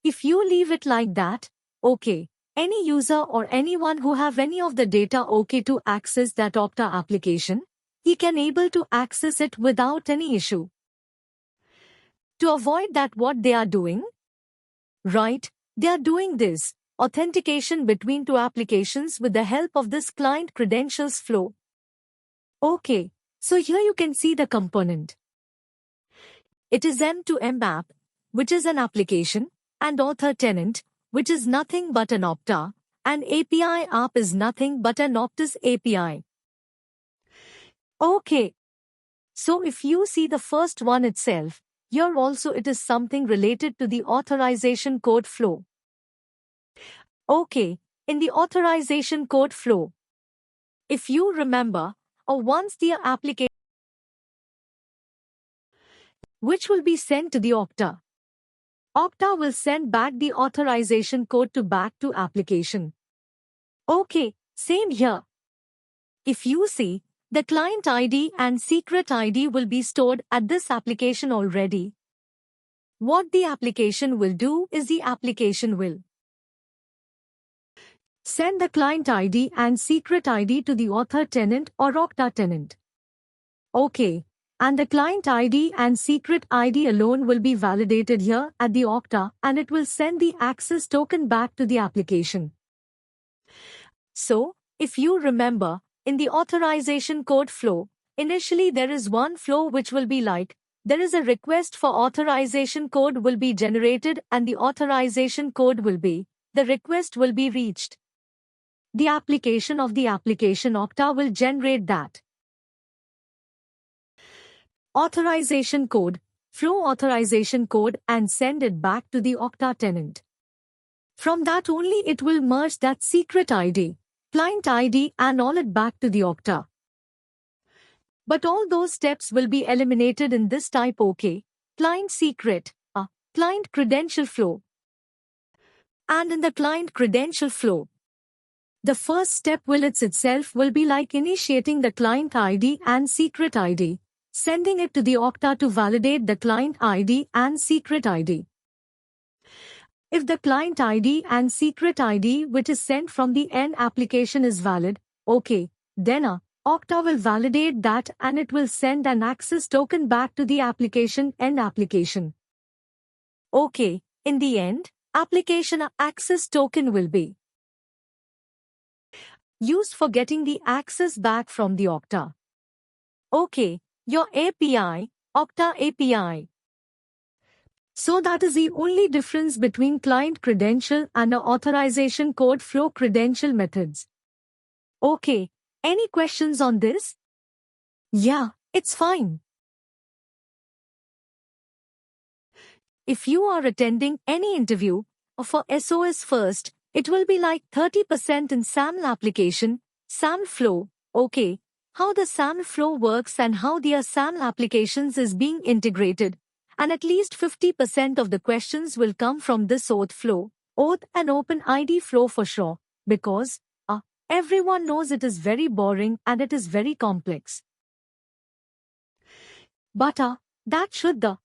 If you leave it like that, okay, any user or anyone who have any of the data okay to access that Okta application, he can able to access it without any issue. To avoid that, what they are doing? Right, they are doing this authentication between two applications with the help of this client credentials flow. Okay, so here you can see the component. It is M2M app, which is an application, and author tenant, which is nothing but an Okta, and API app is nothing but an Optus API. Okay. So if you see the first one itself, here also it is something related to the authorization code flow. Okay, in the authorization code flow, if you remember, once the application which will be sent to the Okta, Okta will send back the authorization code to application. Okay, same here. If you see, the client ID and secret ID will be stored at this application already. What the application will do is the application will send the client ID and secret ID to the author tenant or Okta tenant. Okay, and the client ID and secret ID alone will be validated here at the Okta and it will send the access token back to the application. So, if you remember, in the authorization code flow, initially there is one flow which will be like, there is a request for authorization code will be generated and the authorization code will be, the request will be reached. The application of the application Okta will generate that authorization code, flow authorization code and send it back to the Okta tenant. From that only it will merge that secret ID, client ID and all it back to the Okta. But all those steps will be eliminated in this type OK, client secret, client credential flow. And in the client credential flow, the first step itself will be like initiating the client ID and secret ID, sending it to the Okta to validate the client ID and secret ID. If the client ID and secret ID which is sent from the end application is valid, okay, then Okta will validate that and it will send an access token back to the application end application. Okay, in the end, application access token will be used for getting the access back from the Okta. Okay, your API, Okta API. So that is the only difference between client credential and the authorization code flow credential methods. Okay, any questions on this? Yeah, it's fine. If you are attending any interview for SOS first, it will be like 30% in SAML application, SAML flow. Okay, how the SAML flow works and how their SAML applications is being integrated. And at least 50% of the questions will come from this OAuth flow, OAuth and OpenID flow for sure, because everyone knows it is very boring and it is very complex. But that should the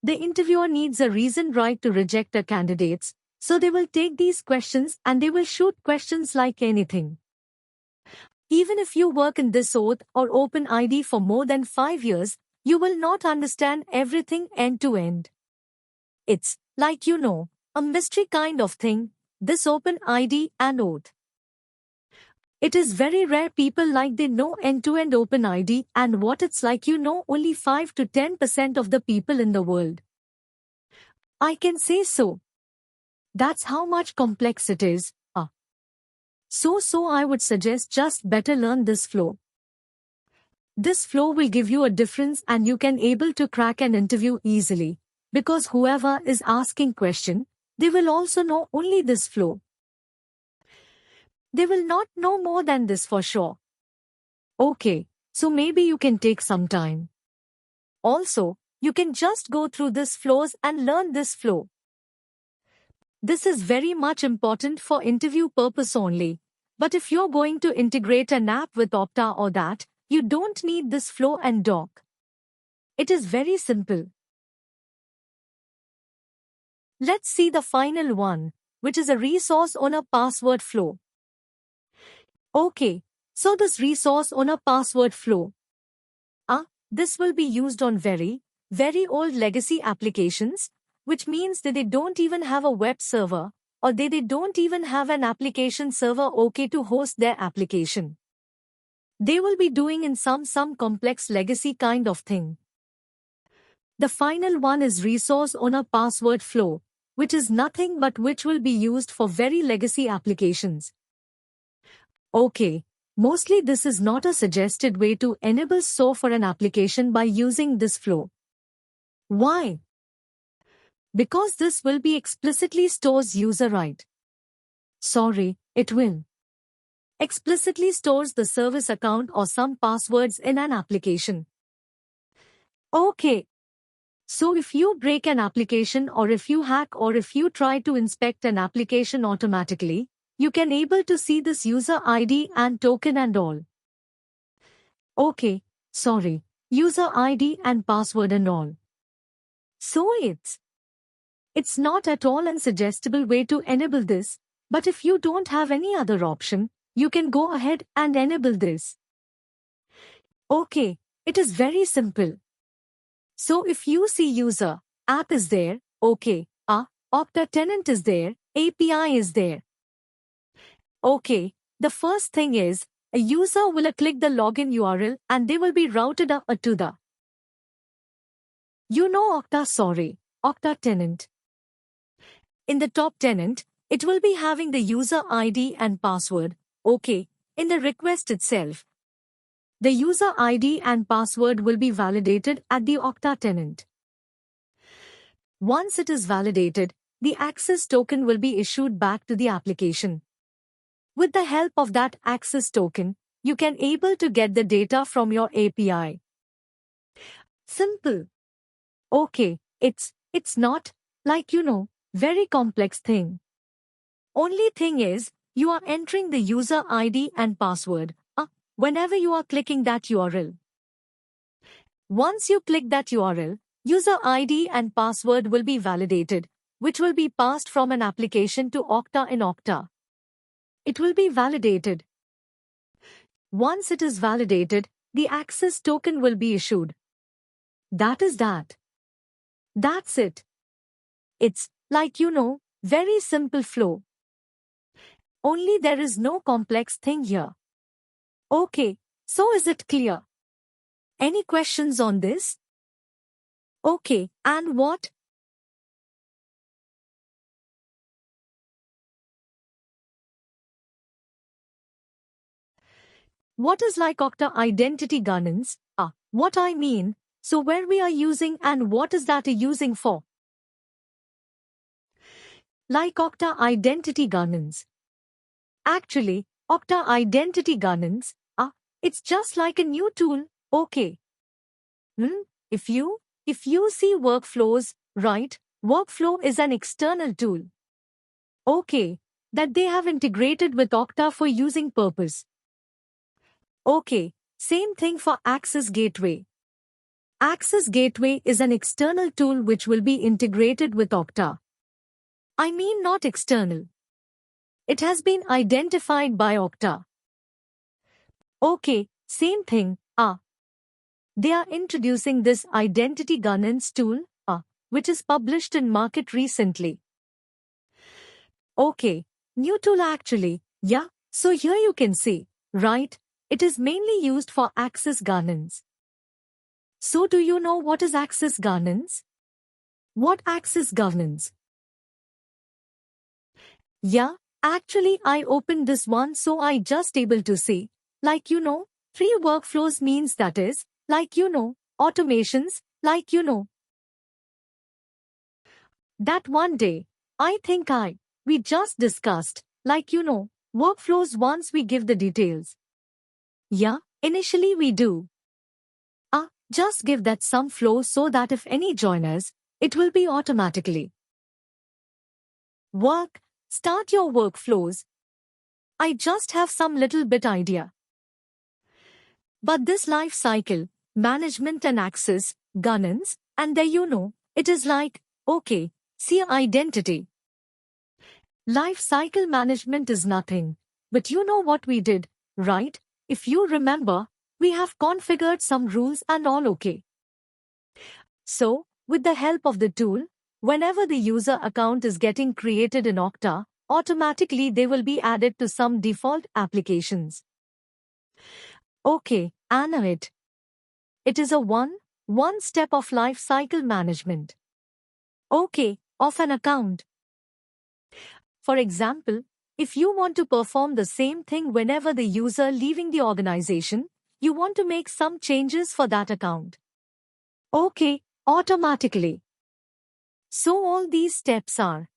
interviewer needs a reason right to reject the candidates, so they will take these questions and they will shoot questions like anything. Even if you work in this OAuth or OpenID for more than 5 years, you will not understand everything end to end. It's like a mystery kind of thing, this OpenID and OAuth. It is very rare people like they know end-to-end OpenID and what it's like only 5 to 10% of the people in the world. I can say so. That's how much complex it is. So I would suggest just better learn this flow. This flow will give you a difference and you can able to crack an interview easily. Because whoever is asking question, they will also know only this flow. They will not know more than this for sure. Okay, so maybe you can take some time. Also, you can just go through this flows and learn this flow. This is very much important for interview purpose only. But if you're going to integrate an app with Okta or that, you don't need this flow and doc. It is very simple. Let's see the final one, which is a resource owner password flow. Okay, so this resource owner password flow. This will be used on very, very old legacy applications, which means that they don't even have a web server, or they don't even have an application server okay to host their application. They will be doing in some complex legacy kind of thing. The final one is resource owner password flow, which is nothing but which will be used for very legacy applications. Okay, mostly this is not a suggested way to enable SOA for an application by using this flow. Why? Because this will be explicitly stores user right. Sorry, it will. Explicitly stores the service account or some passwords in an application. Okay. So if you break an application or if you hack or if you try to inspect an application automatically, you can able to see this user ID and token and all. Okay, sorry, user ID and password and all. So it's not at all a suggestible way to enable this, but if you don't have any other option, you can go ahead and enable this. Okay, it is very simple. So if you see user, app is there, okay, Okta tenant is there, API is there. Okay, the first thing is, a user will click the login URL and they will be routed up to the Okta tenant. In the top tenant, it will be having the user ID and password, okay, in the request itself. The user ID and password will be validated at the Okta tenant. Once it is validated, the access token will be issued back to the application. With the help of that access token, you can able to get the data from your API. Simple. Okay, it's not, very complex thing. Only thing is, you are entering the user ID and password, whenever you are clicking that URL. Once you click that URL, user ID and password will be validated, which will be passed from an application to Okta in Okta. It will be validated. Once it is validated, the access token will be issued. That is that. That's it. It's, very simple flow. Only there is no complex thing here. Okay, so is it clear? Any questions on this? Okay, and what? What is like Okta identity governance? What I mean, so where we are using and what is that using for? Like Okta identity governance. Actually, Okta identity governance, it's just like a new tool, okay. If you see workflows, right, workflow is an external tool. Okay, that they have integrated with Okta for using purpose. Okay, same thing for Access Gateway. Access Gateway is an external tool which will be integrated with Okta. I mean not external. It has been identified by Okta. Okay, same thing, They are introducing this identity governance tool, which is published in market recently. Okay, new tool actually, yeah, so here you can see, right, it is mainly used for access governance. So do you know what is access governance? What access governance? Yeah, actually I opened this one so I just able to see, 3 workflows means that is, automations, That one day, I think we just discussed, workflows once we give the details. Yeah, initially we do. Just give that some flow so that if any joiners, it will be automatically. Start your workflows. I just have some little bit idea. But this life cycle, management and access, governance, and there it is like, okay, See, identity. Life cycle management is nothing. But you know what we did, right? If you remember, we have configured some rules and all okay. So, with the help of the tool, whenever the user account is getting created in Okta, automatically they will be added to some default applications. Okay, I know it. It is a one step of life cycle management. Okay, of an account. For example, if you want to perform the same thing whenever the user leaving the organization, you want to make some changes for that account. Okay, automatically. So all these steps are